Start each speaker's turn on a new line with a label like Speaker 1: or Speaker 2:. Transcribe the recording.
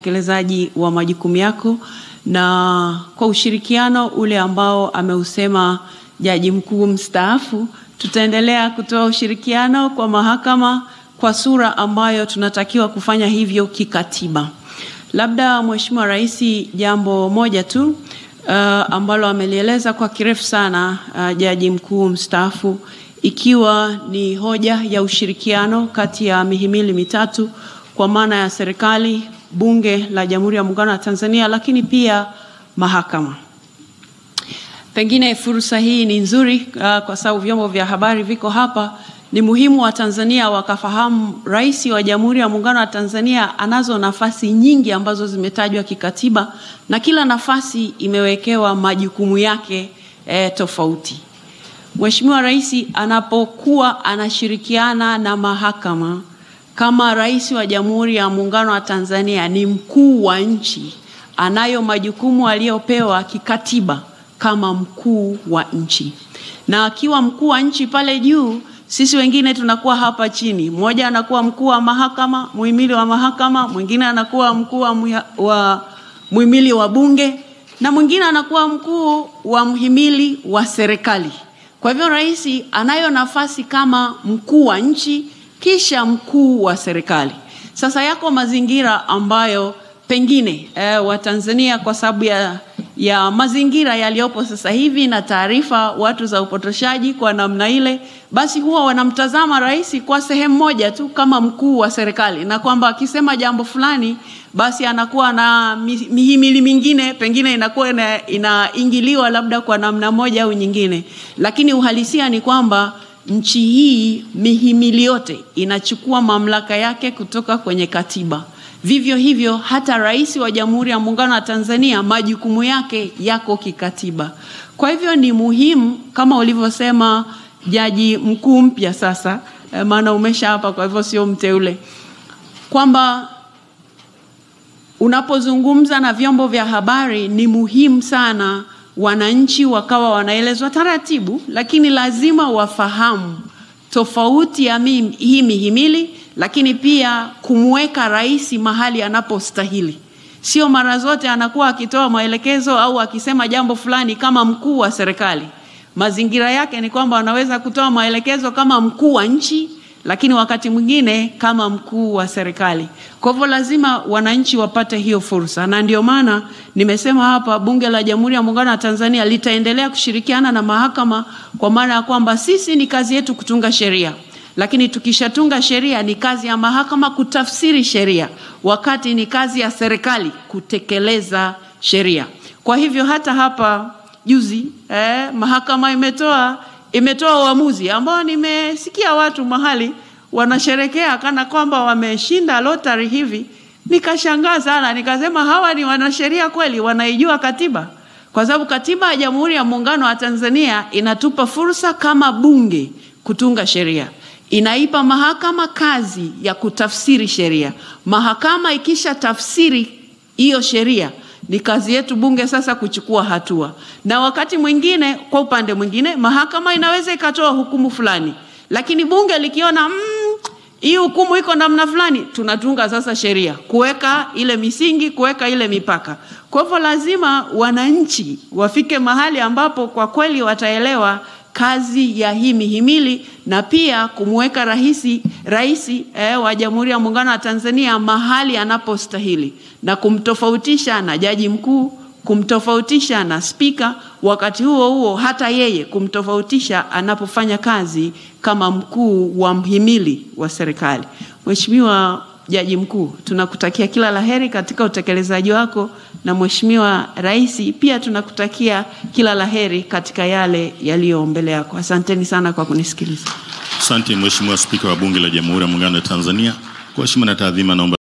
Speaker 1: Utekelezaji wa majukumu yako na kwa ushirikiano ule ambao ameusema Jaji Mkuu mstaafu, tutaendelea kutoa ushirikiano kwa mahakama kwa sura ambayo tunatakiwa kufanya hivyo kikatiba. Labda Mheshimiwa Rais, jambo moja tu ambalo amelieleza kwa kirefu sana Jaji Mkuu mstaafu, ikiwa ni hoja ya ushirikiano kati ya mihimili mitatu kwa maana ya serikali, Bunge la Jamhuri ya Muungano wa Tanzania, lakini pia mahakama. Pengine fursa hii ni nzuri kwa sababu vyombo vya habari viko hapa. Ni muhimu wa Tanzania wakafahamu Rais wa Jamhuri ya Muungano wa Tanzania anazo nafasi nyingi ambazo zimetajwa kikatiba, na kila nafasi imewekewa majukumu yake tofauti. Mheshimiwa Rais anapokuwa anashirikiana na mahakama kama Rais wa Jamhuri ya Muungano wa Tanzania, ni mkuu wa nchi, anayo majukumu aliyopewa kikatiba kama mkuu wa nchi. Na akiwa mkuu wa nchi pale juu, sisi wengine tunakuwa hapa chini. Mmoja anakuwa mkuu wa mahakama, muhimili wa mahakama, mwingine anakuwa mkuu wa muhimili wa bunge, na mwingine anakuwa mkuu wa muhimili wa serikali. Kwa hivyo Rais anayo nafasi kama mkuu wa nchi kisha mkuu wa serikali. Sasa yako mazingira ambayo pengine wa Tanzania kwa sababu ya mazingira yaliyopo sasa hivi na taarifa watu za upotoshaji kwa namna ile, basi huwa wanamtazama Rais kwa sehemu moja tu kama mkuu wa serikali, na kwamba akisema jambo fulani basi anakuwa na mihimili mingine pengine inakuwa inaingiliwa labda kwa namna moja au nyingine. Lakini uhalisia ni kwamba nchi hii mihimili yote inachukua mamlaka yake kutoka kwenye katiba. Vivyo hivyo hata Rais wa Jamhuri ya Muungano wa Tanzania majukumu yake yako kikatiba. Kwa hivyo ni muhimu kama ulivyosema Jaji Mkuu mpya sasa, maana umesha hapa kwa hivyo sio mteule, kwamba unapozungumza na vyombo vya habari ni muhimu sana wananchi wakawa wanaelezwa taratibu, lakini lazima wafahamu tofauti ya hii mihimili, lakini pia kumweka Rais mahali anapostahili. Sio mara zote anakuwa akitoa maelekezo au akisema jambo fulani kama mkuu wa serikali. Mazingira yake ni kwamba anaweza kutoa maelekezo kama mkuu wa nchi, lakini wakati mwingine kama mkuu wa serikali. Kwa hivyo lazima wananchi wapate hiyo fursa, na ndio maana nimesema hapa Bunge la Jamhuri ya Muungano wa Tanzania litaendelea kushirikiana na mahakama, kwa maana ya kwamba sisi ni kazi yetu kutunga sheria, lakini tukishatunga sheria ni kazi ya mahakama kutafsiri sheria, wakati ni kazi ya serikali kutekeleza sheria. Kwa hivyo hata hapa juzi mahakama imetoa uamuzi ambao nimesikia watu mahali wanasherekea kana kwamba wameshinda lottery hivi. Nikashangaa sana, nikasema hawa ni wanasheria kweli, wanaijua katiba? Kwa sababu katiba ya Jamhuri ya Muungano wa Tanzania inatupa fursa kama bunge kutunga sheria. Inaipa mahakama kazi ya kutafsiri sheria. Mahakama ikisha tafsiri hiyo sheria, ni kazi yetu bunge sasa kuchukua hatua. Na wakati mwingine, kwa upande mwingine, mahakama inaweza ikatoa hukumu fulani, lakini bunge likiona hii hukumu iko namna fulani, tunatunga sasa sheria kuweka ile misingi, kuweka ile mipaka. Kwa hivyo lazima wananchi wafike mahali ambapo kwa kweli wataelewa kazi ya hii mihimili, na pia kumweka Rais wa Jamhuri ya Muungano wa Tanzania mahali anapostahili, na kumtofautisha na Jaji Mkuu, kumtofautisha na Spika, wakati huo huo hata yeye kumtofautisha anapofanya kazi kama mkuu wa mhimili wa serikali. Mheshimiwa Jaji Mkuu, tunakutakia kila laheri katika utekelezaji wako, na Mheshimiwa Rais pia tunakutakia kila laheri katika yale yaliyo mbele yako. Asanteni sana kwa kunisikiliza.
Speaker 2: Asante Mheshimiwa Spika wa Bunge la Jamhuri ya Muungano wa Tanzania. Kwa heshima na taadhima naomba